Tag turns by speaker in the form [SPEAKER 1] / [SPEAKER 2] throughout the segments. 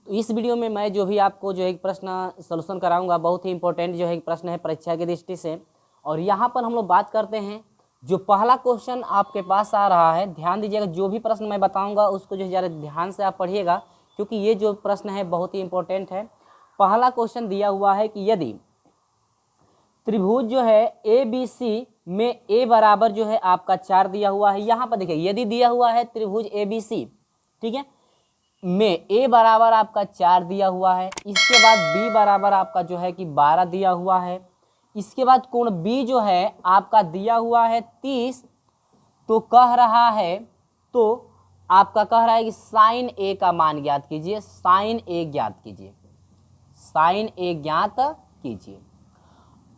[SPEAKER 1] तो इस वीडियो में मैं जो भी आपको जो एक प्रश्न सॉल्यूशन कराऊंगा बहुत ही इंपॉर्टेंट जो है प्रश्न है परीक्षा की दृष्टि से। और यहाँ पर हम लोग बात करते हैं जो पहला क्वेश्चन आपके पास आ रहा है, ध्यान दीजिएगा, जो भी प्रश्न मैं बताऊंगा उसको जो ज़्यादा ध्यान से आप पढ़िएगा क्योंकि ये जो प्रश्न है बहुत ही इंपॉर्टेंट है। पहला क्वेश्चन दिया हुआ है कि यदि त्रिभुज जो है ए बी सी में ए बराबर जो है आपका 4 दिया हुआ है। यहाँ पर देखिए यदि दिया हुआ है त्रिभुज ए बी सी, ठीक है, में ए बराबर आपका 4 दिया हुआ है, इसके बाद बी बराबर आपका जो है कि 12 दिया हुआ है, इसके बाद कोण बी जो है आपका दिया हुआ है 30, तो कह रहा है कि साइन ए का मान ज्ञात कीजिए, साइन ए ज्ञात कीजिए, साइन ए ज्ञात कीजिए।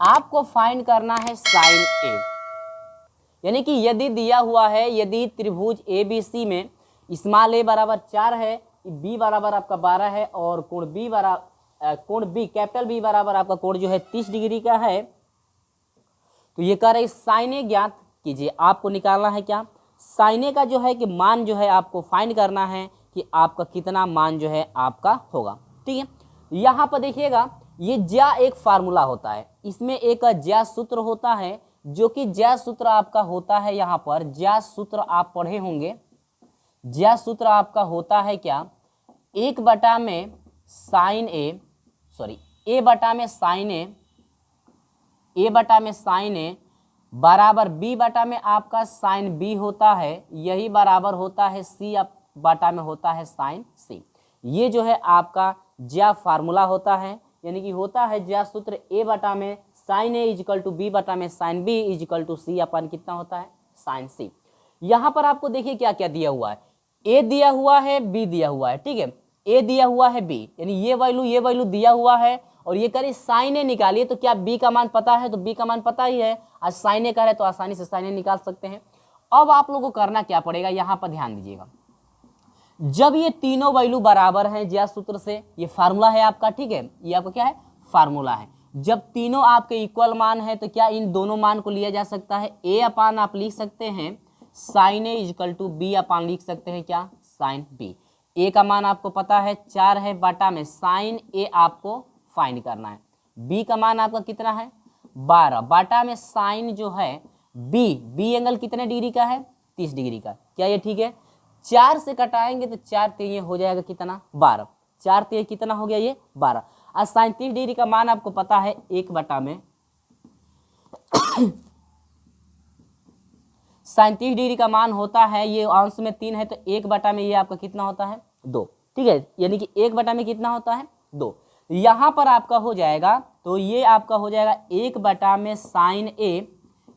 [SPEAKER 1] आपको फाइंड करना है साइन ए, यानी कि यदि दिया हुआ है यदि त्रिभुज ए बी सी में स्मॉल ए बराबर 4 है, बी बराबर आपका 12 है और कोण बी कैपिटल बी बराबर आपका कोण जो है 30 डिग्री का है, तो ये कह रहे साइन ए ज्ञात कीजिए। आपको निकालना है क्या, साइन ए का जो है कि मान जो है आपको फाइंड करना है कि आपका कितना मान जो है आपका होगा, ठीक है। यहाँ पर देखिएगा ये ज्या एक फार्मूला होता है, इसमें एक ज्या सूत्र होता है जो कि ज्या सूत्र आपका होता है, यहाँ पर ज्या सूत्र आप पढ़े होंगे। ज्या सूत्र आपका होता है क्या, ए बटा में साइन ए बराबर बी बटा में आपका साइन बी होता है, यही बराबर होता है सी बटा में होता है साइन सी। ये जो है आपका ज्या फार्मूला होता है, यानी कि होता है ज्या सूत्र ए बटा में sine A equal to B बटा में sine B equal to C अपन कितना होता है साइन सी। यहाँ पर आपको देखिए क्या क्या दिया हुआ है, ए दिया हुआ है, बी दिया हुआ है, ठीक है, ए दिया हुआ है बी, यानी ये वैल्यू दिया हुआ है और ये करें साइन ए निकालिए, तो क्या बी का मान पता है, तो बी का मान पता ही है, आज साइन ए का है तो आसानी से साइन ए निकाल सकते हैं। अब आप लोगों को करना क्या पड़ेगा, यहाँ पर ध्यान दीजिएगा, जब ये तीनों वैल्यू बराबर हैं ज्या सूत्र से, ये फार्मूला है आपका, ठीक है, ये आपका क्या है फार्मूला है, जब तीनों आपके इक्वल मान है तो क्या इन दोनों मान को लिया जा सकता है, ए अपान आप लिख सकते हैं sine A equal to B upon लिख सकते हैं क्या साइन बी। ए का मान आपको पता है 4 है, बटा में साइन ए आपको फाइंड करना है, बी का मान आपका कितना है 12, बटा में साइन जो है बी एंगल कितने डिग्री का है 30 डिग्री का, क्या ये ठीक है। 4 से कटाएंगे तो 4 ये हो जाएगा कितना 12, 4 कितना हो गया ये 12। आज साइन 30 डिग्री का मान आपको पता है 1 बटा में साइन 30 डिग्री का मान होता है, ये अंश में 3 है तो 1 बटा में ये आपका कितना होता है 2, ठीक है, यानी कि 1 बटा में कितना होता है 2। यहाँ पर आपका हो जाएगा, तो ये आपका हो जाएगा 1 बटा में साइन ए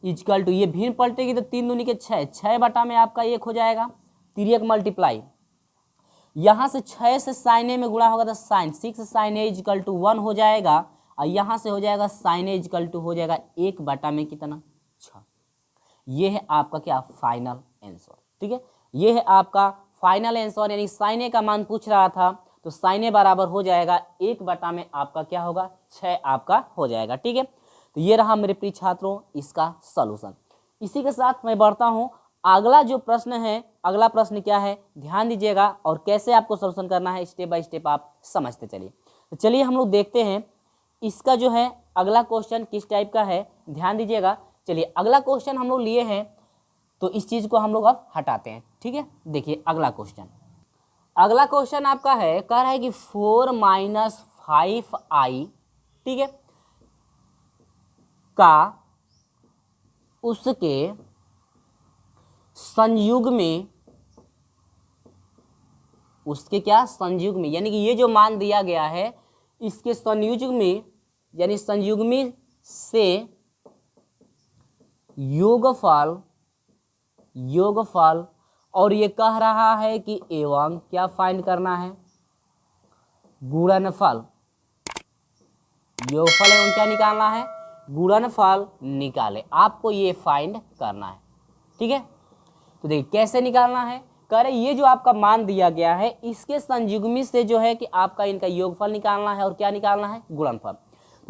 [SPEAKER 1] इजकल टू, ये भिन्न पलटेगी तो 3 दूनी के 6 बटा में आपका 1 हो जाएगा, 3 मल्टीप्लाई, यहाँ से 6 से साइन ए में गुणा होगा तो sine 6 sine A equal to 1 हो जाएगा, और यहाँ से हो जाएगा साइन ए इजकल टू हो जाएगा 1 बटा में कितना 6। ये है आपका क्या फाइनल आंसर, ठीक है, ये है आपका फाइनल आंसर, यानी साइन ए का मान पूछ रहा था तो साइन ए बराबर हो जाएगा 1 बटा में आपका क्या होगा 6 आपका हो जाएगा, ठीक है। तो ये रहा मेरे प्रिय छात्रों इसका सॉल्यूशन। इसी के साथ मैं बढ़ता हूँ, अगला जो प्रश्न है, अगला प्रश्न क्या है ध्यान दीजिएगा और कैसे आपको सॉल्यूशन करना है स्टेप बाय स्टेप आप समझते चलिए। तो चलिए हम लोग देखते हैं इसका जो है अगला क्वेश्चन किस टाइप का है, ध्यान दीजिएगा। चलिए अगला क्वेश्चन हम लोग लिए हैं तो इस चीज को हम लोग अब हटाते हैं, ठीक है। देखिए अगला क्वेश्चन आपका है, कह रहा है कि 4 - 5i, ठीक है, का उसके संयुग में, उसके क्या संयुग में, यानी कि ये जो मान दिया गया है इसके संयुग में, यानी संयुग्मी से योगफल और ये कह रहा है कि एवं क्या फाइंड करना है गुणनफल, योगफल एवं क्या निकालना है गुणनफल निकाले, आपको ये फाइंड करना है, ठीक है। तो देखिए कैसे निकालना है, कह रहे ये जो आपका मान दिया गया है इसके संयुग्मी से जो है कि आपका इनका योगफल निकालना है और क्या निकालना है गुणनफल।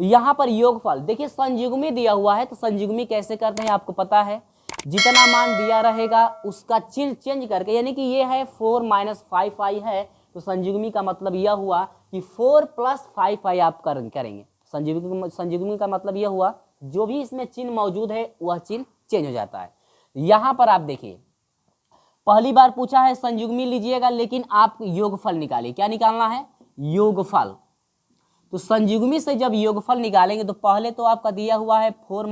[SPEAKER 1] तो यहाँ पर योगफल देखिए संयुग्मी दिया हुआ है तो संयुग्मी कैसे करते हैं आपको पता है, जितना मान दिया रहेगा उसका चिन्ह चेंज करके, यानी कि ये है 4 - 5i है तो संयुग्मी का मतलब यह हुआ कि 4 + 5i आप करेंगे। संयुग्मी का मतलब यह हुआ जो भी इसमें चिन्ह मौजूद है वह चिन्ह चेंज हो जाता है। यहां पर आप देखिए पहली बार पूछा है संयुग्मी लीजिएगा, लेकिन आप योगफल निकालिए। क्या निकालना है? योगफल। तो संयुग्मी से जब योगफल निकालेंगे तो पहले तो आपका दिया हुआ है 4 -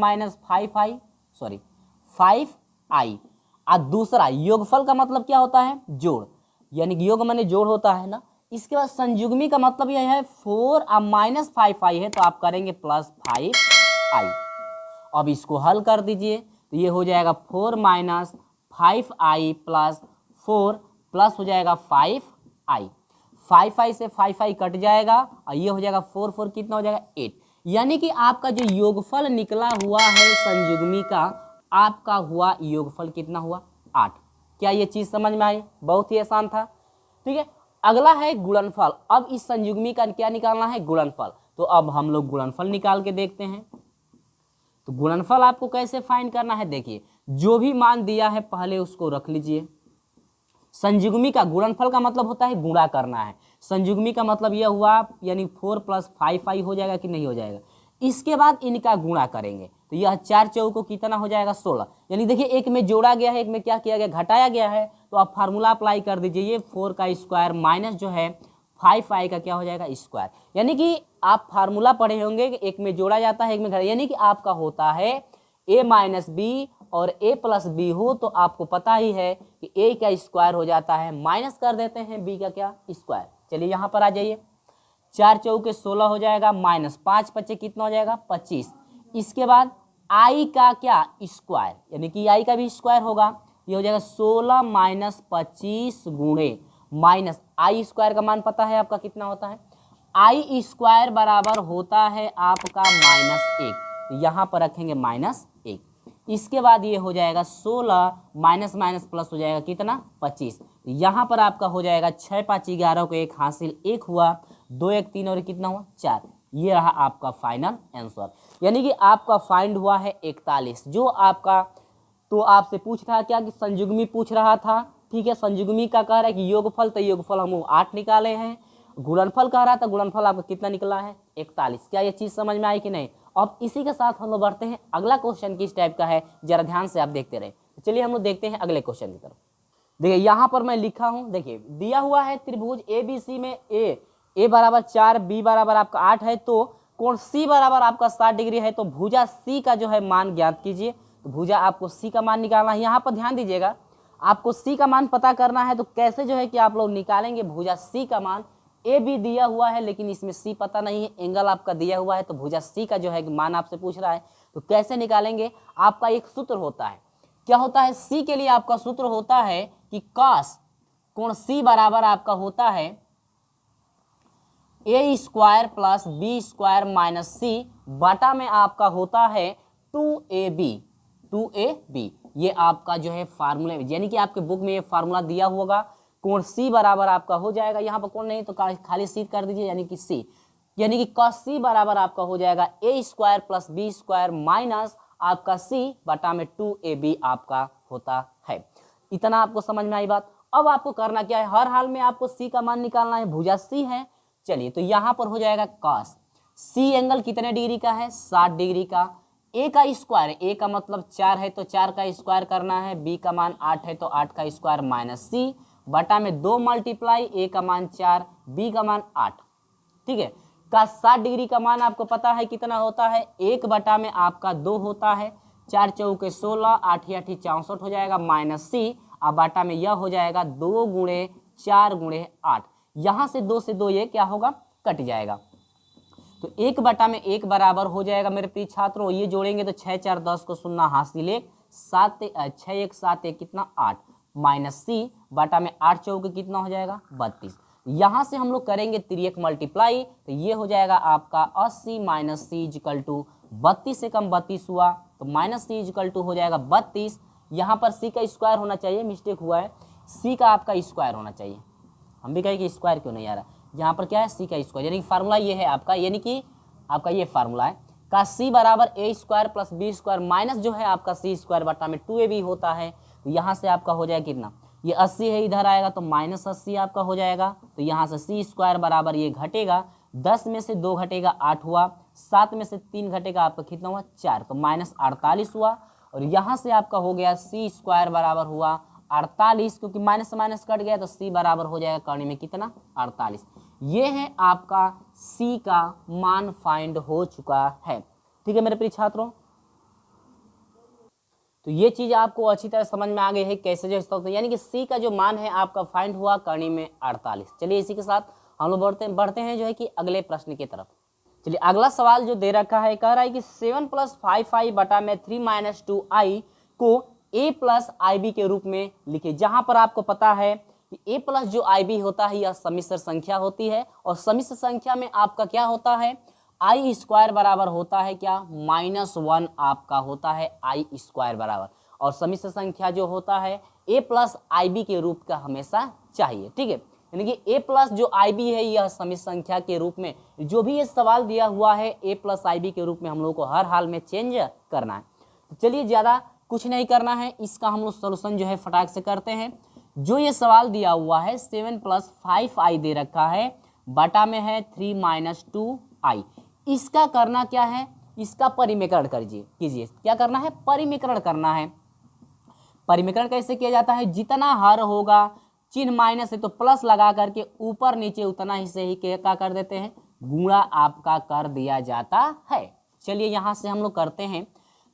[SPEAKER 1] 5i और दूसरा योगफल का मतलब क्या होता है? जोड़, यानी कि योग माने जोड़ होता है ना। इसके बाद संयुग्मी का मतलब यह है 4 और -5i है तो आप करेंगे +5i। अब इसको हल कर दीजिए तो ये हो जाएगा 4 - 5i + 4 प्लस हो जाएगा 5i। 5i से 5i कट जाएगा और ये हो जाएगा 4 4 कितना हो जाएगा 8। यानी कि आपका जो योगफल निकला हुआ है संयुग्मी का, आपका हुआ योगफल कितना हुआ? 8। क्या ये चीज समझ में आई? बहुत ही आसान था। ठीक है, अगला है गुणनफल। अब इस संयुग्मी का क्या निकालना है? गुणनफल। तो अब हम लोग गुणनफल निकाल के देखते हैं। तो गुणनफल आपको कैसे फाइंड करना है? देखिए जो भी मान दिया है पहले उसको रख लीजिए। संयुग्मी का गुणनफल का मतलब होता है गुणा करना है। संयुग्मी का मतलब यह हुआ यानी 4 + 5i हो जाएगा कि नहीं हो जाएगा। इसके बाद इनका गुणा करेंगे तो यह 4 चौको कितना हो जाएगा? 16। यानी देखिए एक में जोड़ा गया है, एक में क्या किया गया? घटाया गया है। तो आप फार्मूला अप्लाई कर दीजिए, ये 4 का स्क्वायर माइनस जो है 5i का क्या हो जाएगा? स्क्वायर। यानी कि आप फार्मूला पढ़े होंगे कि एक में जोड़ा जाता है, एक में घटाया, यानी कि आपका होता है a - b और a + b हो तो आपको पता ही है कि a का स्क्वायर हो जाता है, माइनस कर देते हैं b का क्या? स्क्वायर। चलिए यहाँ पर आ जाइए, 4 चौके 16 हो जाएगा, -5 × 5 कितना हो जाएगा? 25। इसके बाद i का क्या? स्क्वायर, यानी कि i का भी स्क्वायर होगा। ये हो जाएगा 16 - 25 गुणे माइनस i स्क्वायर का मान पता है आपका कितना होता है? i स्क्वायर बराबर होता है आपका -1। यहाँ पर रखेंगे -1। इसके बाद ये हो जाएगा 16 माइनस माइनस प्लस हो जाएगा कितना? 25। यहाँ पर आपका हो जाएगा 6 × 5 = 11 को 1 हासिल 1 हुआ, 2 1 3 और कितना हुआ? 4। ये रहा आपका फाइनल आंसर। यानी कि आपका फाइंड हुआ है 41। जो आपका तो आपसे पूछ रहा क्या कि संयुग्मी पूछ रहा था। ठीक है, संयुग्मी का कह रहा है कि योगफल, तो योगफल हम 8 निकाले हैं। गुणनफल कह रहा था, गुणनफल आपका कितना निकला है? 41। क्या ये चीज समझ में आई कि नहीं? अब इसी के साथ हम लोग बढ़ते हैं। अगला क्वेश्चन किस टाइप का है जरा ध्यान से आप देखते रहे। चलिए हम लोग देखते हैं अगले क्वेश्चन की तरफ। देखिए यहाँ पर मैं लिखा हूं, देखिए दिया हुआ है त्रिभुज ABC में a बराबर 4 b बराबर आपका 8 है, तो कोण C बराबर आपका 60 डिग्री है। तो भुजा C का जो है मान ज्ञात कीजिए। तो भुजा आपको C का मान निकालना है। यहाँ पर ध्यान दीजिएगा, आपको C का मान पता करना है। तो कैसे जो है कि आप लोग निकालेंगे भुजा C का मान? ए भी दिया हुआ है लेकिन इसमें सी पता नहीं है, एंगल आपका दिया हुआ है, तो भुजा सी का जो है मान आपसे पूछ रहा है। तो कैसे निकालेंगे? आपका एक सूत्र होता है। क्या होता है? सी के लिए आपका सूत्र होता है कि कॉस कोण सी बराबर आपका होता है a square plus B square minus C बटा में आपका होता है 2ab। ये आपका जो है फार्मूला, यानी कि आपके बुक में ये फार्मूला दिया होगा। कोण C बराबर आपका हो जाएगा, यहाँ पर कोण नहीं तो खाली C कर दीजिए, यानी कि C, यानी कि cos C बराबर आपका हो जाएगा a square plus B square minus आपका C बटा में 2ab आपका होता है। इतना आपको समझ में आई बात। अब आपको करना क्या है? हर हाल में आपको C का मान निकालना है, भुजा C है। चलिए तो यहाँ पर हो जाएगा cos C एंगल कितने डिग्री का है? 60 डिग्री का। a का स्क्वायर, a का मतलब 4 है तो 4 का स्क्वायर करना है, b का मान 8 है तो 8 का स्क्वायर माइनस C बटा में 2 मल्टीप्लाई a का मान 4 b का मान 8। ठीक है, का 60 डिग्री का मान आपको पता है कितना होता है? 1 बटा में आपका 2 होता है, 4 चौके 16, 8 8 64 हो जाएगा माइनस C, अब बटा में यह हो जाएगा 2 × 4 × 8। यहाँ से 2 से 2 ये क्या होगा? कट जाएगा। तो 1 बटा में 1 बराबर हो जाएगा मेरे प्रिय छात्रों, ये जोड़ेंगे तो 6 4 10 को 0 हासिल 1, 7 6 1 7 1 कितना? 8 माइनस C बटा में 8 चौके कितना हो जाएगा? 32। यहाँ से हम लोग करेंगे 3 मल्टीप्लाई तो ये हो जाएगा आपका 80 माइनस C इक्वल टू 32 से कम 32 हुआ तो माइनस C इक्वल टू हो जाएगा 32। यहाँ पर C का स्क्वायर होना चाहिए, मिस्टेक हुआ है, C का आपका स्क्वायर होना चाहिए। हम भी कहें कि स्क्वायर क्यों नहीं आ रहा, यहाँ पर क्या है? C का स्क्वायर, यानी कि फार्मूला ये है आपका, यानी कि आपका ये फार्मूला है का C बराबर a square plus B square minus जो है आपका C स्क्वायर बटा में 2ab होता है। तो यहाँ से आपका हो जाएगा कितना? ये 80 है, इधर आएगा तो -80 आपका हो जाएगा। तो यहाँ से सी स्क्वायर बराबर ये घटेगा, 10 में से 2 घटेगा 8 हुआ, 7 में से 3 घटेगा आपका कितना हुआ 4, तो -48 हुआ। और यहाँ से आपका हो गया सी स्क्वायर बराबर हुआ 48, क्योंकि माइनस से माइनस कट गया तो सी बराबर हो जाएगा करने में कितना 48। ये है आपका सी का मान फाइंड हो चुका है। ठीक है मेरे प्रिय छात्रों, तो ये चीज आपको अच्छी तरह समझ में आ गई है कैसे जो तो यानी कि सी का जो मान है आपका फाइंड हुआ करनी में 48। चलिए इसी के साथ हम लोग बढ़ते हैं जो है कि अगले प्रश्न की तरफ। चलिए अगला सवाल जो दे रखा है, कह रहा है कि 7 + 5i बटा में 3 - 2i को a + ib के रूप में लिखे। जहां पर आपको पता है कि a प्लस जो ib होता है यह सम्मिश्र संख्या होती है, और सम्मिश्र संख्या में आपका क्या होता है आई स्क्वायर बराबर होता है क्या -1 आपका होता है आई स्क्वायर बराबर, और सम्मिश्र संख्या जो होता है a + ib के रूप का हमेशा चाहिए। ठीक है, यानी कि a प्लस जो ib है यह सम्मिश्र संख्या के रूप में, जो भी ये सवाल दिया हुआ है a + ib के रूप में हम लोग को हर हाल में चेंज करना है। तो चलिए ज़्यादा कुछ नहीं करना है, इसका हम लोग सोल्यूशन जो है फटाक से करते हैं। जो ये सवाल दिया हुआ है 7 + 5i दे रखा है, बटा में है 3 - 2i, इसका करना क्या है, इसका परिमीकरण कीजिए। क्या करना है, परिमीकरण करना है। परिमीकरण कैसे किया जाता है, जितना हर होगा चिन्ह माइनस है तो प्लस लगा करके ऊपर नीचे उतना ही से ही क्या कर देते हैं, गुणा आपका कर दिया जाता है। चलिए यहाँ से हम लोग करते हैं,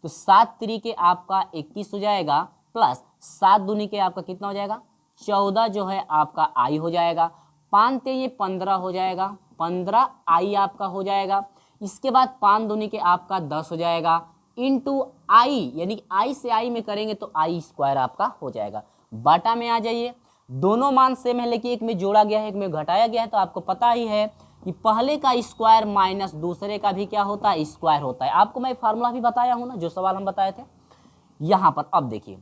[SPEAKER 1] तो 7 त्रिके आपका 21 हो जाएगा, प्लस 7 दूनी के आपका कितना हो जाएगा 14 जो है आपका आई हो जाएगा, 5 ते ये 15 हो जाएगा, 15 आई आपका हो जाएगा। इसके बाद 5 दूनी के आपका 10 हो जाएगा, इंटू आई, यानी आई से आई में करेंगे तो आई स्क्वायर आपका हो जाएगा। बाटा में आ जाइए, दोनों मान सेम है लेकिन एक में जोड़ा गया है एक में घटाया गया है, तो आपको पता ही है कि पहले का स्क्वायर माइनस दूसरे का भी क्या होता है स्क्वायर होता है। आपको मैं फार्मूला भी बताया हूं ना, जो सवाल हम बताए थे। यहां पर अब देखिए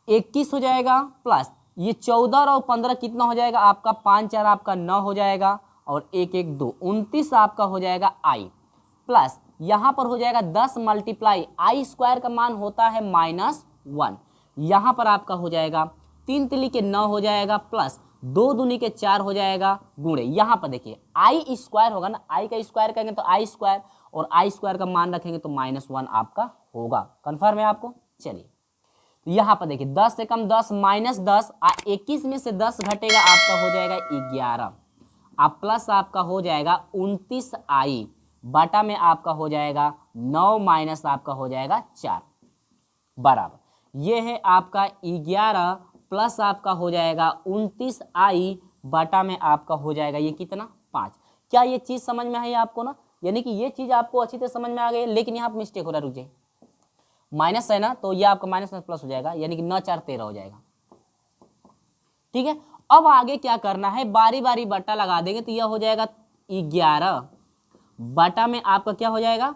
[SPEAKER 1] 21 हो जाएगा, प्लस ये 14 और 15 कितना हो जाएगा आपका 5 4 आपका 9 हो जाएगा, और 1 1 2 29 आपका हो जाएगा आई, प्लस यहां पर हो जाएगा 10 मल्टीप्लाई आई स्क्वायर का मान होता है -1, यहां पर आपका हो जाएगा 3 तिली के 9 हो जाएगा, प्लस 2 दूनी के 4 हो जाएगा, गुणे यहाँ पर देखिए आई स्क्वायर होगा ना, आई का स्क्वायर करेंगे तो आई स्क्वायर, और आई स्क्वायर का मान रखेंगे तो -1 आपका होगा। कन्फर्म है आपको। चलिए तो यहाँ पर देखिए 10 से कम 10 -10, 21 में से 10 घटेगा आपका हो जाएगा 11, आप प्लस आपका हो जाएगा 29 आई, बाटा में आपका हो जाएगा 9 माइनस आपका हो जाएगा 4 बराबर, ये है आपका 11 प्लस आपका हो जाएगा 29 आई, बाटा में आपका हो जाएगा ये कितना 5। क्या ये चीज समझ में आई आपको ना, यानी कि ये चीज आपको अच्छी तरह समझ में आ गई, लेकिन यहाँ पर मिस्टेक हो रहा है, रुक जाइए, माइनस है ना तो ये आपका माइनस में प्लस हो जाएगा, यानी कि 9 4 13 हो जाएगा। ठीक है, अब आगे क्या करना है, बारी बारी बट्टा लगा देंगे तो यह हो जाएगा 11 बटा में आपका क्या हो जाएगा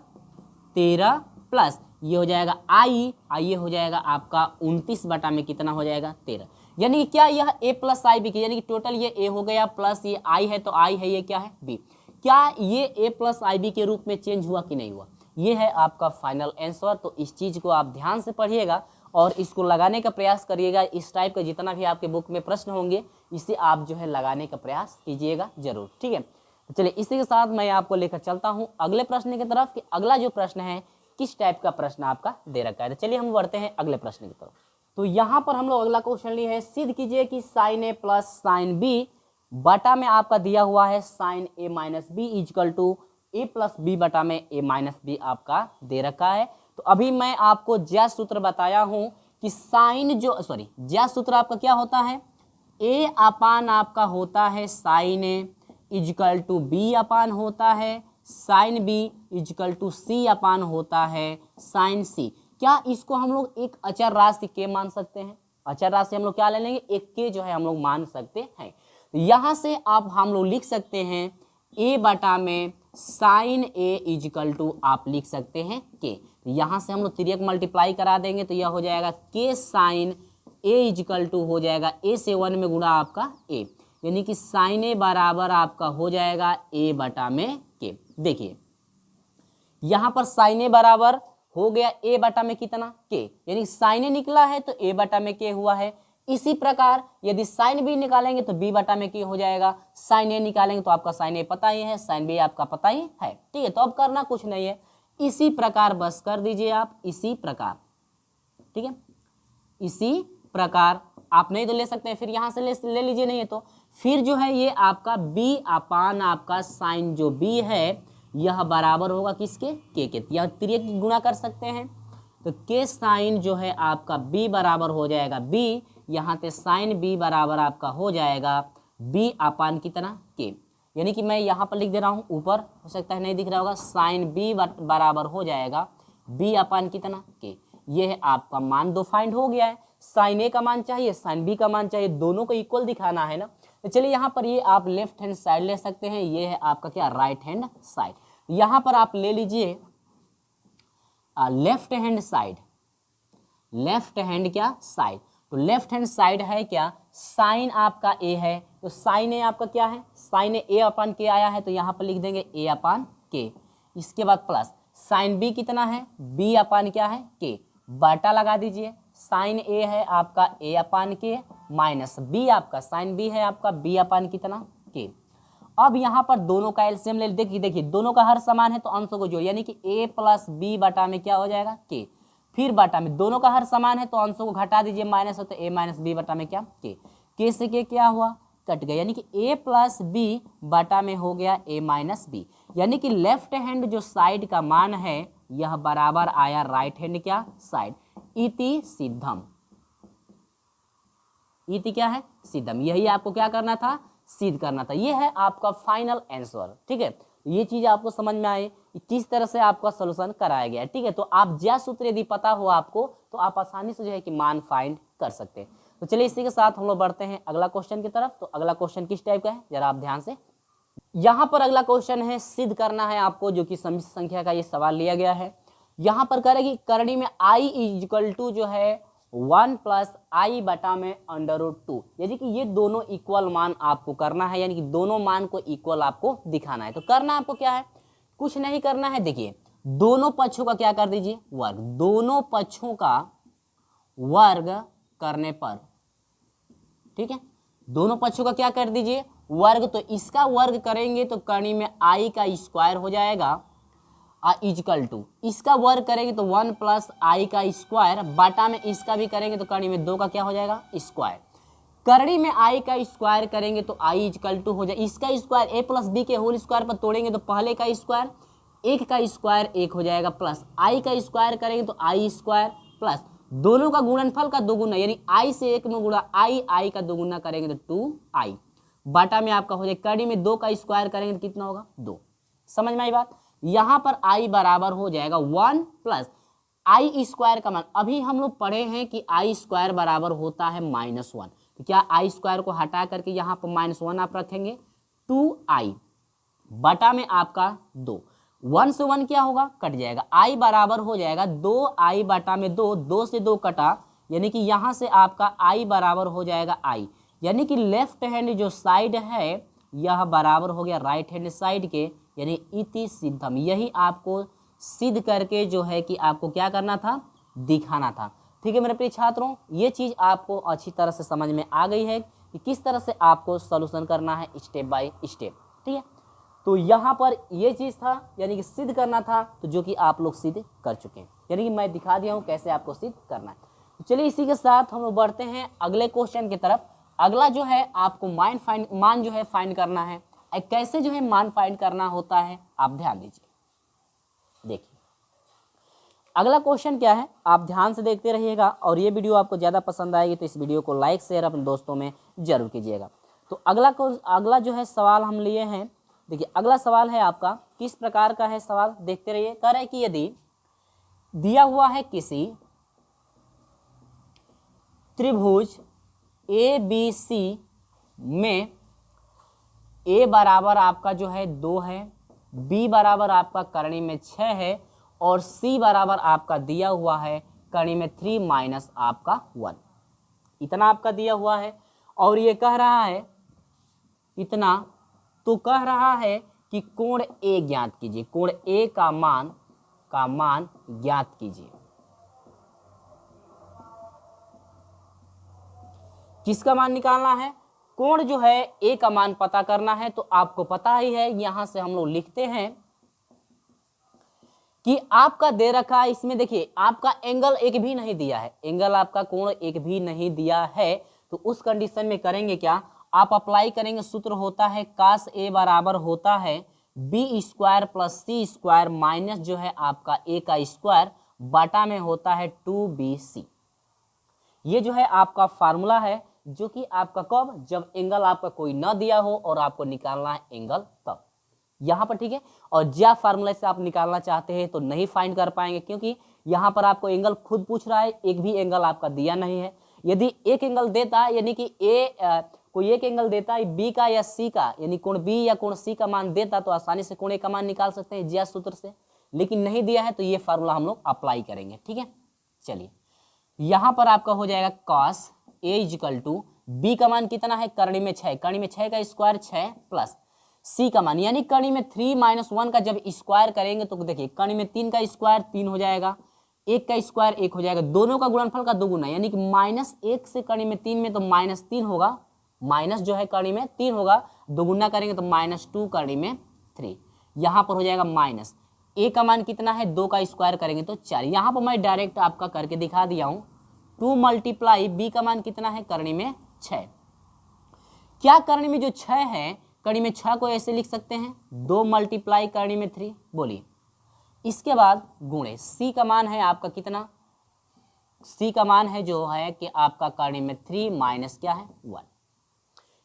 [SPEAKER 1] 13, प्लस ये हो जाएगा आई, ये हो जाएगा आपका 29 बटा में कितना हो जाएगा 13, यानी कि क्या यह a प्लस आई बी, यानी कि टोटल ये a हो गया, प्लस ये आई है तो आई है, ये क्या है b। क्या ये a प्लस आई बी के रूप में चेंज हुआ कि नहीं हुआ, ये है आपका फाइनल आंसर। तो इस चीज को आप ध्यान से पढ़िएगा और इसको लगाने का प्रयास करिएगा। इस टाइप का जितना भी आपके बुक में प्रश्न होंगे इसे आप जो है लगाने का प्रयास कीजिएगा जरूर। ठीक है, तो चलिए इसी के साथ मैं आपको लेकर चलता हूं अगले प्रश्न की तरफ कि अगला जो प्रश्न है किस टाइप का प्रश्न आपका दे रखा है। तो चलिए हम बढ़ते हैं अगले प्रश्न की तरफ। तो यहाँ पर हम लोग अगला क्वेश्चन लिए है, सिद्ध कीजिए कि sine A plus sine B बटा में आपका दिया हुआ है sine A minus B equal to A plus B बटा में ए माइनस बी आपका दे रखा है। तो अभी मैं आपको ज्या सूत्र बताया हूं कि साइन जो ज्या सूत्र आपका क्या होता है, ए अपान आपका होता है sine A equal to B upon होता है sine B equal to C upon होता है साइन सी। क्या इसको हम लोग एक अचर राशि के मान सकते हैं, अचर राशि हम लोग क्या ले लेंगे एक के जो है हम लोग मान सकते हैं। तो यहाँ से आप हम लोग लिख सकते हैं ए बटा में साइन ए इजकल टू आप लिख सकते हैं के। यहाँ से हम लोग तिर्यक मल्टीप्लाई करा देंगे तो यह हो जाएगा के साइन ए इजकल टू हो जाएगा ए से 1 में गुणा आपका ए, यानी कि साइन ए बराबर आपका हो जाएगा ए बटा में के। देखिए यहाँ पर साइन ए बराबर हो गया ए बटा में कितना के, यानी साइन ए निकला है तो ए बटा में के हुआ है, इसी प्रकार यदि साइन बी निकालेंगे तो बी बटा में के हो जाएगा, साइन ए निकालेंगे तो आपका साइन ए पता ही है, साइन बी आपका पता ही है। ठीक है, तो अब करना कुछ नहीं है, इसी प्रकार बस कर दीजिए आप, इसी प्रकार। ठीक है, इसी प्रकार आप नहीं तो ले सकते हैं, फिर यहां से ले लीजिए, नहीं है तो फिर जो है ये आपका b अपान आपका साइन जो b है यह बराबर होगा किसके, के। यह त्रिक गुणा कर सकते हैं, तो के साइन जो है आपका b बराबर हो जाएगा b, यहाँ पे साइन b बराबर आपका हो जाएगा b अपान कितना के। यानी कि मैं यहाँ पर लिख दे रहा हूँ, ऊपर हो सकता है नहीं दिख रहा होगा, साइन b बराबर हो जाएगा b अपान कितना के। ये है आपका मान दो फाइंड हो गया है, साइन ए का मान चाहिए, साइन बी का मान चाहिए, दोनों को इक्वल दिखाना है ना। तो चलिए यहाँ पर ये आप लेफ्ट हैंड साइड ले सकते हैं, ये है आपका क्या, राइट हैंड साइड। यहाँ पर आप ले लीजिए left hand side, left hand क्या साइड, तो लेफ्ट हैंड साइड है क्या, साइन आपका ए है, तो साइन ए आपका क्या है, साइन ए अपान के आया है, तो यहाँ पर लिख देंगे ए अपान के। इसके बाद प्लस साइन बी कितना है, बी अपान क्या है के, बटा लगा दीजिए, साइन ए है आपका ए अपान के, माइनस बी आपका साइन बी है आपका बी अपान कितना के। अब यहाँ पर दोनों का एलसीएम ले, देखिए दोनों का हर समान है तो अंशों को जोड़, यानी कि ए प्लस बी बटा में क्या हो जाएगा के, फिर बटा में दोनों का हर समान है तो अंशों को घटा दीजिए, माइनस हो तो ए माइनस बी बटा में क्या के से के क्या हुआ, कट गया, यानी कि ए प्लस बी बटा में हो गया ए माइनस बी। यानी कि लेफ्ट हैंड जो साइड का मान है यह बराबर आया राइट हैंड क्या साइड, इति सिद्धम, इति क्या है सिद्धम, यही आपको क्या करना था, सिद्ध करना था। ये है आपका फाइनल आंसर। ठीक है, ये चीज आपको समझ में आए किस तरह से आपका सोल्यूशन कराया गया है। ठीक है, तो आप ज्या सूत्र यदि पता हो आपको तो आप आसानी से जो है कि मान फाइंड कर सकते हैं। तो चलिए इसी के साथ हम लोग बढ़ते हैं अगला क्वेश्चन की तरफ। तो अगला क्वेश्चन किस टाइप का है जरा आप ध्यान से, यहाँ पर अगला क्वेश्चन है, सिद्ध करना है आपको, जो कि समिश्र संख्या का ये सवाल लिया गया है। यहाँ पर करेगी करनी में i इक्वल टू जो है 1 प्लस आई बटा में √2, यानी कि ये दोनों इक्वल मान आपको करना है, यानी कि दोनों मान को इक्वल आपको दिखाना है। तो करना आपको क्या है, कुछ नहीं करना है, देखिए दोनों पक्षों का क्या कर दीजिए वर्ग, दोनों पक्षों का वर्ग करने पर, ठीक है, दोनों पक्षों का क्या कर दीजिए वर्ग, तो इसका वर्ग करेंगे तो करनी में आई का स्क्वायर हो जाएगा इक्वल टू, इसका वर्ग करेंगे तो 1 प्लस आई का स्क्वायर बटा में इसका भी करेंगे तो करनी में 2 का क्या हो जाएगा स्क्वायर, करनी में आई का स्क्वायर करेंगे तो आई इक्वल टू हो जाए, इसका स्क्वायर ए प्लस बी के होल स्क्वायर पर तोड़ेंगे तो पहले का स्क्वायर, एक का स्क्वायर एक हो जाएगा, प्लस आई का स्क्वायर करेंगे तो आई स्क्वायर, प्लस दोनों का गुणनफल का दोगुना, यानी आई से एक में गुणा आई का दोगुना करेंगे तो 2i बटा में आपका हो जाए, करनी में 2 का स्क्वायर करेंगे तो कितना होगा 2। समझ में आई बात, यहां पर i बराबर हो जाएगा 1 प्लस आई स्क्वायर का मान, अभी हम लोग पढ़े हैं कि आई स्क्वायर बराबर होता है -1, तो क्या आई स्क्वायर को हटा करके यहाँ पर -1 आप रखेंगे, 2i बटा में आपका 2, 1 से 1 क्या होगा कट जाएगा, i बराबर हो जाएगा 2i बटा में 2, 2 से 2 कटा, यानी कि यहाँ से आपका i बराबर हो जाएगा i, यानी कि लेफ्ट हैंड जो साइड है यह बराबर हो गया राइट हैंड साइड के, यानी इति सिद्धम, यही आपको सिद्ध करके जो है कि आपको क्या करना था दिखाना था। ठीक है मेरे प्रिय छात्रों, ये चीज़ आपको अच्छी तरह से समझ में आ गई है कि किस तरह से आपको सॉल्यूशन करना है स्टेप बाय स्टेप। ठीक है, तो यहाँ पर ये चीज़ था यानी कि सिद्ध करना था, तो जो कि आप लोग सिद्ध कर चुके हैं, यानी कि मैं दिखा दिया हूँ कैसे आपको सिद्ध करना है। तो चलिए इसी के साथ हम लोग बढ़ते हैं अगले क्वेश्चन की तरफ। अगला जो है आपको मान जो है फाइंड करना है, कैसे जो है मान फाइंड करना होता है आप ध्यान दीजिए। देखिए अगला क्वेश्चन क्या है, आप ध्यान से देखते रहिएगा, और ये वीडियो आपको ज़्यादा पसंद आएगी तो इस वीडियो को लाइक शेयर अपने दोस्तों में जरूर कीजिएगा। तो अगला जो है सवाल हम लिए हैं, देखिए अगला सवाल है आपका किस प्रकार का है सवाल, देखते रहिए। कह रहे हैं कि यदि दिया हुआ है किसी त्रिभुज ABC में A बराबर आपका जो है 2 है, B बराबर आपका करनी में 6 है, और C बराबर आपका दिया हुआ है करनी में 3 माइनस आपका 1, इतना आपका दिया हुआ है, और ये कह रहा है इतना, तो कह रहा है कि कोण A ज्ञात कीजिए, कोण A का मान ज्ञात कीजिए। किसका मान निकालना है, कोण जो है ए का मान पता करना है। तो आपको पता ही है, यहां से हम लोग लिखते हैं कि आपका दे रखा है, इसमें देखिए आपका एंगल एक भी नहीं दिया है, एंगल आपका कोण एक भी नहीं दिया है। तो उस कंडीशन में करेंगे क्या, आप अप्लाई करेंगे, सूत्र होता है cos A बराबर होता है बी स्क्वायर प्लस सी स्क्वायर माइनस जो है आपका ए का स्क्वायर बाटा में होता है 2BC। ये जो है आपका फार्मूला है, जो कि आपका कब, जब एंगल आपका कोई ना दिया हो और आपको निकालना है एंगल तब, यहां पर, ठीक है। और ज्या फार्मूला से आप निकालना चाहते हैं तो नहीं फाइंड कर पाएंगे, क्योंकि यहां पर आपको एंगल खुद पूछ रहा है, एक भी एंगल आपका दिया नहीं है। यदि एक एंगल देता है, यानी कि कोई एक एंगल देता है बी का या सी का, यानी कोण बी या कोण सी का मान देता तो आसानी से कोण ए का मान निकाल सकते हैं ज्या सूत्र से, लेकिन नहीं दिया है तो ये फार्मूला हम लोग अप्लाई करेंगे, ठीक है। चलिए यहां पर आपका हो जाएगा cos A equal to B का मान कितना है, करणी में 6, करणी में 6 का स्क्वायर 6 प्लस सी का मान, यानी करणी में 3 - 1 का जब स्क्वायर करेंगे तो देखिए करणी में 3 का स्क्वायर 3 हो जाएगा, 1 का स्क्वायर 1 हो जाएगा, दोनों का गुणनफल का 2 गुना, यानी कि -1 से करणी में 3 में तो -3 होगा, माइनस जो है करणी में 3 होगा, 2 गुना करेंगे तो -2 करणी में 3, यहाँ पर हो जाएगा माइनस ए का मान कितना है, 2 का स्क्वायर करेंगे तो 4। यहाँ पर मैं डायरेक्ट आपका करके दिखा दिया हूँ, 2 मल्टीप्लाई बी का मान कितना है, करणी में 6। क्या करणी में जो 6 है, करणी में 6 को ऐसे लिख सकते हैं 2 मल्टीप्लाई करणी में 3, बोलिए। इसके बाद गुणे सी का मान है आपका कितना, सी का मान है जो है कि आपका करणी में 3 माइनस क्या है 1।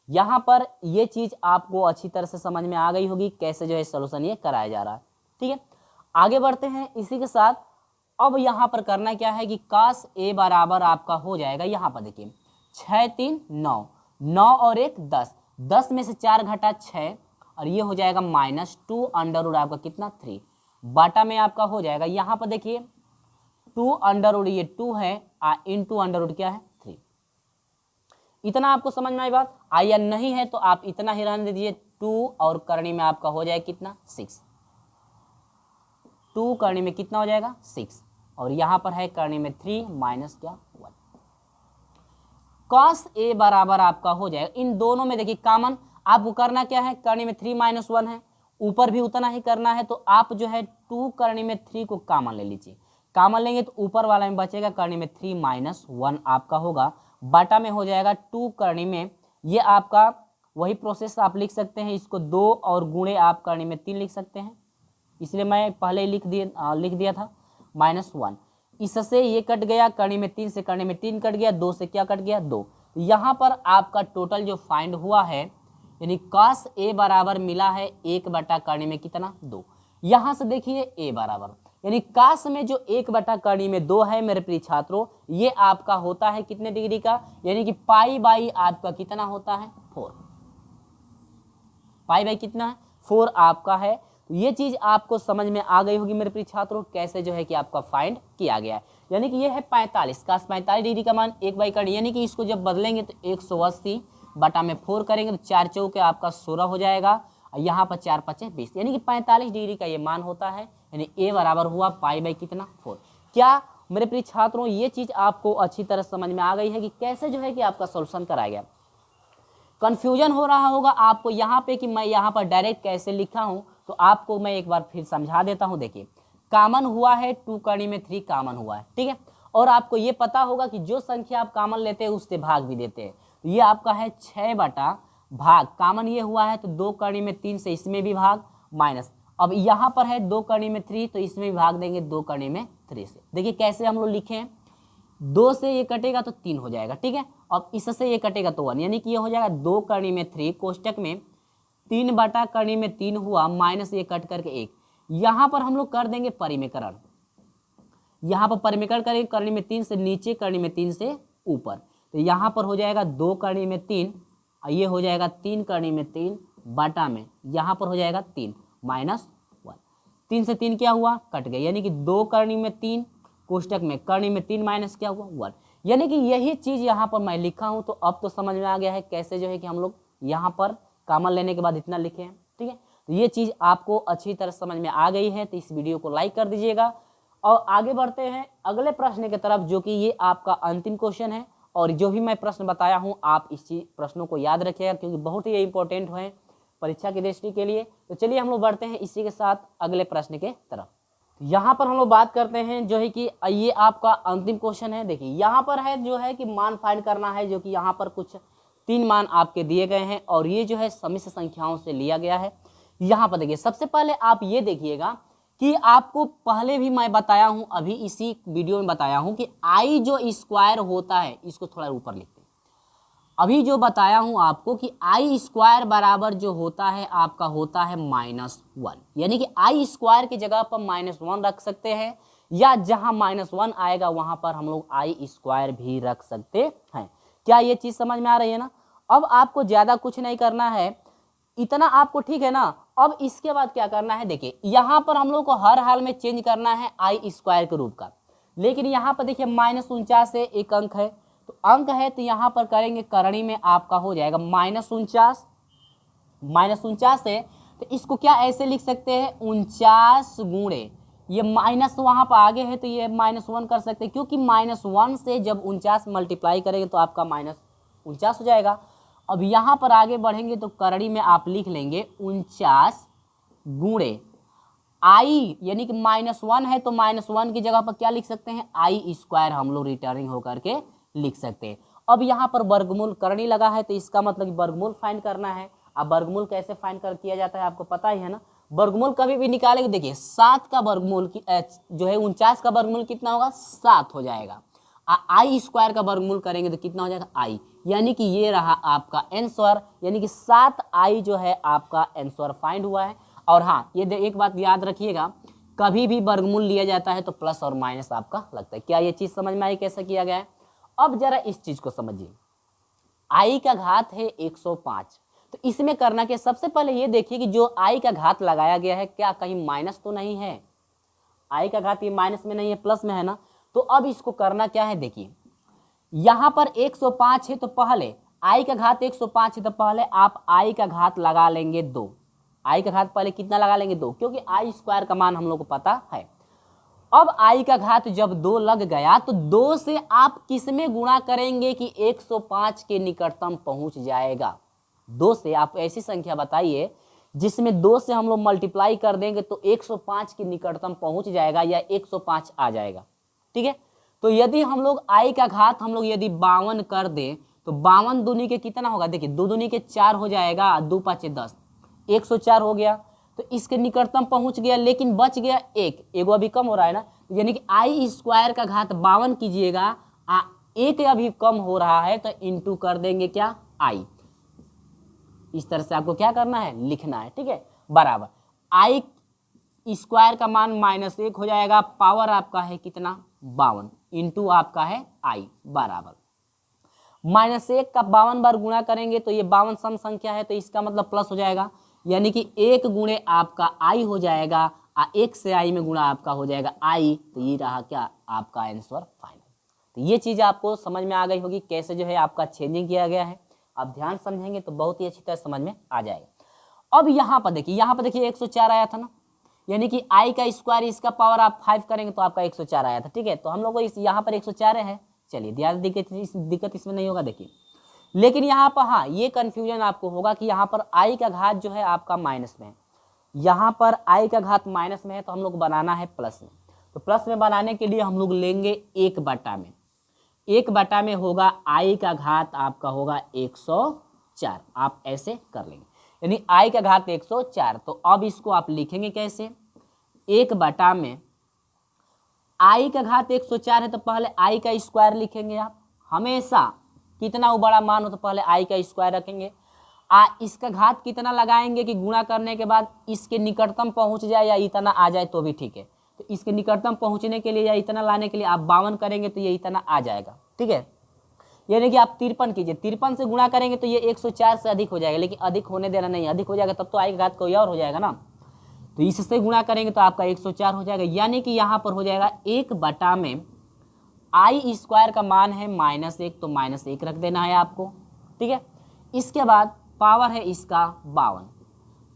[SPEAKER 1] यहां पर ये चीज आपको अच्छी तरह से समझ में आ गई होगी, कैसे जो है सोल्यूशन ये कराया जा रहा है, ठीक है। आगे बढ़ते हैं इसी के साथ। अब यहां पर करना क्या है कि cos A बराबर आपका हो जाएगा, यहां पर देखिए 6 3 9, 9 और 1 10, 10 में से 4 घटा 6 और ये हो जाएगा -2 अंडर रूट आपका कितना 3, बाटा में आपका हो जाएगा, यहां पर देखिए 2 अंडर रूट ये 2 है इंटू अंडर रूट क्या है 3। इतना आपको समझ में आई बात, या नहीं है तो आप इतना ही रहने दीजिए, 2 और करणी में आपका हो जाएगा कितना 6, 2 करणी में कितना हो जाएगा 6 और यहां पर है करणी में 3 माइनस क्या 1। cos A बराबर आपका हो जाएगा, इन दोनों में देखिए कॉमन आपको करना क्या है, करणी में 3 - 1 है, ऊपर भी उतना ही करना है, तो आप जो है 2 करणी में 3 को कॉमन ले लीजिए, कॉमन लेंगे तो ऊपर वाला में बचेगा करणी में 3 - 1 आपका होगा, बाटा में हो जाएगा 2 करणी में, ये आपका वही प्रोसेस आप लिख सकते हैं, इसको 2 और गुणे आप करणी में 3 लिख सकते हैं, इसलिए मैं पहले ही लिख दिया था -1। इससे ये कट गया, करणी में 3 से करणी में 3 कट गया, 2 से क्या कट गया 2। यहाँ पर आपका टोटल जो फाइंड हुआ है, यानी cos A बराबर मिला है 1 बटा करणी में कितना 2। यहाँ से देखिए A बराबर, यानी cos में जो 1 बटा करणी में 2 है मेरे प्रिय छात्रों, ये आपका होता है कितने डिग्री का, यानी कि पाई बाई आपका कितना होता है 4, पाई बाई कितना है 4 आपका है। तो ये चीज आपको समझ में आ गई होगी मेरे प्रिय छात्रों, कैसे जो है कि आपका फाइंड किया गया है, यानी कि ये है 45 का 45 डिग्री का मान 1 बाई करणी, यानी कि इसको जब बदलेंगे तो 180 बटा में 4 करेंगे तो 4 चौके आपका 16 हो जाएगा, और यहाँ पर 4 5 20, यानी कि 45 डिग्री का ये मान होता है, यानी ए बराबर हुआ पाई बाई कितना 4। क्या मेरे प्रिय छात्रों ये चीज आपको अच्छी तरह समझ में आ गई है कि कैसे जो है कि आपका सोल्यूशन कराया गया। कंफ्यूजन हो रहा होगा आपको यहाँ पे कि मैं यहाँ पर डायरेक्ट कैसे लिखा हूँ, तो आपको मैं एक बार फिर समझा देता हूँ। देखिए कॉमन हुआ है 2 करणी में 3 कॉमन हुआ है, ठीक है, और आपको ये पता होगा कि जो संख्या आप कॉमन लेते हैं उससे भाग भी देते हैं, तो ये आपका है 6 बटा भाग, कॉमन ये हुआ है तो 2 करणी में 3 से इसमें भी भाग माइनस, अब यहाँ पर है 2 करणी में 3 तो इसमें भी भाग देंगे 2 करणी में 3 से। देखिए कैसे हम लोग लिखे हैं, 2 से ये कटेगा तो 3 हो जाएगा, ठीक है, और इससे ये कटेगा तो 1, यानी कि ये हो जाएगा 2 करणी में 3 कोष्टक में 3 बटा करणी में 3 हुआ माइनस ये कट करके 1। यहाँ पर हम लोग कर देंगे परिमेकरण, यहाँ पर परिमेकरण करेंगे करणी में 3 से नीचे करणी में 3 से ऊपर, तो यहाँ पर हो जाएगा 2 करणी में 3 और ये हो जाएगा 3 करणी में 3 बटा में यहाँ पर हो जाएगा 3 माइनस 1, 3 से 3 क्या हुआ कट गया, यानी कि 2 करणी में 3 कोष्टक में करणी में 3 माइनस क्या हुआ 1, यानी कि यही चीज यहाँ पर मैं लिखा हूँ। तो अब तो समझ में आ गया है कैसे जो है कि हम लोग यहाँ पर कॉमन लेने के बाद इतना लिखे हैं, ठीक है, तो ये चीज आपको अच्छी तरह समझ में आ गई है, तो इस वीडियो को लाइक कर दीजिएगा और आगे बढ़ते हैं अगले प्रश्न की तरफ, जो कि ये आपका अंतिम क्वेश्चन है और जो भी मैं प्रश्न बताया हूँ आप इस चीज प्रश्नों को याद रखिएगा, क्योंकि बहुत ही इंपॉर्टेंट है परीक्षा की दृष्टि के लिए। तो चलिए हम लोग बढ़ते हैं इसी के साथ अगले प्रश्न के तरफ। यहाँ पर हम लोग बात करते हैं जो है कि ये आपका अंतिम क्वेश्चन है। देखिए यहाँ पर है जो है कि मान फाइंड करना है, जो कि यहाँ पर कुछ 3 मान आपके दिए गए हैं और ये जो है समिश्र संख्याओं से लिया गया है। यहाँ पर देखिए सबसे पहले आप ये देखिएगा कि आपको पहले भी मैं बताया हूँ, अभी इसी वीडियो में बताया हूँ कि आई जो स्क्वायर होता है, इसको थोड़ा ऊपर लिखते हैं। अभी जो बताया हूं आपको कि आई स्क्वायर बराबर जो होता है आपका होता है -1, यानी कि आई स्क्वायर की जगह पर -1 रख सकते हैं, या जहां -1 आएगा वहां पर हम लोग आई स्क्वायर भी रख सकते हैं। क्या ये चीज समझ में आ रही है ना? अब आपको ज्यादा कुछ नहीं करना है, इतना आपको ठीक है ना। अब इसके बाद क्या करना है, देखिए यहां पर हम लोग को हर हाल में चेंज करना है आई स्क्वायर के रूप का, लेकिन यहां पर देखिए -49 से एक अंक है, तो अंक है तो यहां पर करेंगे करणी में आपका हो जाएगा -49, -49 है तो इसको क्या ऐसे लिख सकते हैं 49 गुणे, ये माइनस वहां पर आगे है तो ये -1 कर सकते हैं, क्योंकि -1 से जब 49 मल्टीप्लाई करेंगे तो आपका -49 हो जाएगा। अब यहां पर आगे बढ़ेंगे तो करणी में आप लिख लेंगे 49 गुणे आई, यानी कि -1 है तो -1 की जगह पर क्या लिख सकते हैं आई स्क्वायर, हम लोग रिटर्निंग होकर के लिख सकते हैं। अब यहाँ पर वर्गमूल करनी लगा है तो इसका मतलब कि वर्गमूल फाइंड करना है। अब वर्गमूल कैसे फाइंड कर किया जाता है आपको पता ही है ना। वर्गमूल कभी भी निकालेंगे, देखिए 7 का वर्गमूल जो है 49 का वर्गमूल कितना होगा 7 हो जाएगा। आई स्क्वायर का वर्गमूल करेंगे तो कितना हो जाएगा आई, यानी कि ये रहा आपका आंसर, यानी कि 7 आई जो है आपका आंसर फाइंड हुआ है। और हाँ ये एक बात याद रखिएगा, कभी भी वर्गमूल लिया जाता है तो प्लस और माइनस आपका लगता है। क्या ये चीज समझ में आई कैसे किया गया है? अब जरा इस चीज को समझिए, आई का घात है 105, तो इसमें करना क्या, सबसे पहले ये देखिए कि जो आई का घात लगाया गया है क्या कहीं माइनस तो नहीं है। आई का घात ये माइनस में नहीं है, प्लस में है ना। तो अब इसको करना क्या है, देखिए यहां पर 105 है तो पहले आई का घात 105 है तो पहले आप आई का घात लगा लेंगे 2। आई का घात पहले कितना लगा लेंगे 2, क्योंकि आई स्क्वायर का मान हम लोग को पता है। अब आई का घात जब 2 लग गया तो 2 से आप किसमें गुणा करेंगे कि 105 के निकटतम पहुंच जाएगा। 2 से आप ऐसी संख्या बताइए जिसमें 2 से हम लोग मल्टीप्लाई कर देंगे तो 105 के निकटतम पहुंच जाएगा या 105 आ जाएगा। ठीक है, तो यदि हम लोग आई का घात हम लोग यदि 52 कर दें तो 52 दूनी के कितना होगा, देखिए 2 दूनी के 4 हो जाएगा, 2 5 10, 104 हो गया। तो इसके निकटतम पहुंच गया, लेकिन बच गया एगो अभी कम हो रहा है ना, यानी कि आई स्क्वायर का घात 52 कीजिएगा, एक अभी कम हो रहा है तो इंटू कर देंगे क्या आई। इस तरह से आपको क्या करना है लिखना है, ठीक है, बराबर आई स्क्वायर का मान -1 हो जाएगा, पावर आपका है कितना 52 इंटू आपका है आई बराबर -1 का 52 बार गुणा करेंगे तो ये 52 सम संख्या है तो इसका मतलब प्लस हो जाएगा, यानी कि 1 गुणे आपका आई हो जाएगा, 1 से आई में गुणा आपका हो जाएगा आई, तो ये रहा क्या आपका आंसर फाइनल। तो ये चीज आपको समझ में आ गई होगी कैसे जो है आपका चेंजिंग किया गया है। आप ध्यान समझेंगे तो बहुत ही अच्छी तरह समझ में आ जाएगा। अब यहाँ पर देखिए 104 आया था ना, यानी कि आई का स्क्वायर इसका पावर आप 5 करेंगे तो आपका 104 आया था। ठीक है, तो हम लोग को इस यहाँ पर 104 है, चलिए ज़्यादा दिक्कत इसमें नहीं होगा। देखिए लेकिन यहाँ पर हाँ ये कंफ्यूजन आपको होगा कि यहाँ पर आई का घात जो है आपका माइनस में है, यहाँ पर आई का घात माइनस में है तो हम लोग बनाना है प्लस में। तो प्लस में बनाने के लिए हम लोग लेंगे 1/, 1/, में होगा आई का घात आपका होगा 104, आप ऐसे कर लेंगे, यानी आई का घात 104। तो अब इसको आप लिखेंगे कैसे, 1/, में आई का घात 104 है तो पहले आई का स्क्वायर लिखेंगे। आप हमेशा कितना बड़ा मान हो तो पहले आई का स्क्वायर रखेंगे, इसका घात कितना लगाएंगे कि गुणा करने के बाद इसके निकटतम पहुंच जाए या इतना आ जाए तो भी ठीक है। तो इसके निकटतम पहुंचने के लिए या इतना लाने के लिए आप 52 करेंगे तो ये इतना आ जाएगा। ठीक है, यानी कि आप 53 कीजिए, 53 से गुणा करेंगे तो ये 104 से अधिक हो जाएगा, लेकिन अधिक होने देना नहीं, अधिक हो जाएगा तब तो आई का घात कोई और हो जाएगा ना। तो इससे गुणा करेंगे तो आपका 104 हो जाएगा, यानी कि यहाँ पर हो जाएगा 1/, में आई स्क्वायर का मान है -1 तो -1 रख देना है आपको। ठीक है, इसके बाद पावर है इसका 52,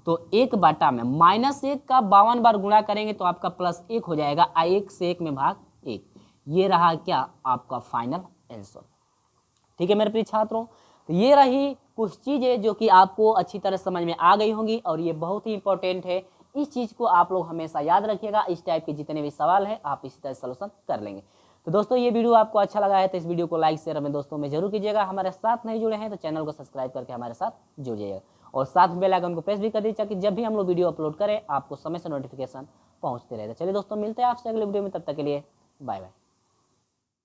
[SPEAKER 1] तो 1/, में -1 का 52 बार गुणा करेंगे तो आपका +1 हो जाएगा, 1 से 1 में भाग 1, ये रहा क्या आपका फाइनल आंसर। ठीक है मेरे प्रिय छात्रों, तो ये रही कुछ चीज़ें जो कि आपको अच्छी तरह समझ में आ गई होंगी और ये बहुत ही इंपॉर्टेंट है। इस चीज़ को आप लोग हमेशा याद रखिएगा। इस टाइप के जितने भी सवाल हैं आप इसी तरह सोल्यूशन कर लेंगे। तो दोस्तों ये वीडियो आपको अच्छा लगा है तो इस वीडियो को लाइक शेयर अपने दोस्तों में जरूर कीजिएगा। हमारे साथ नहीं जुड़े हैं तो चैनल को सब्सक्राइब करके हमारे साथ जुड़ जाइएगा और साथ में बेल आइकन को प्रेस भी कर दीजिए ताकि जब भी हम लोग वीडियो अपलोड करें आपको समय से नोटिफिकेशन पहुंचते रहेगा। चलिए दोस्तों मिलते हैं आपसे अगले वीडियो में, तब तक के लिए बाय बाय।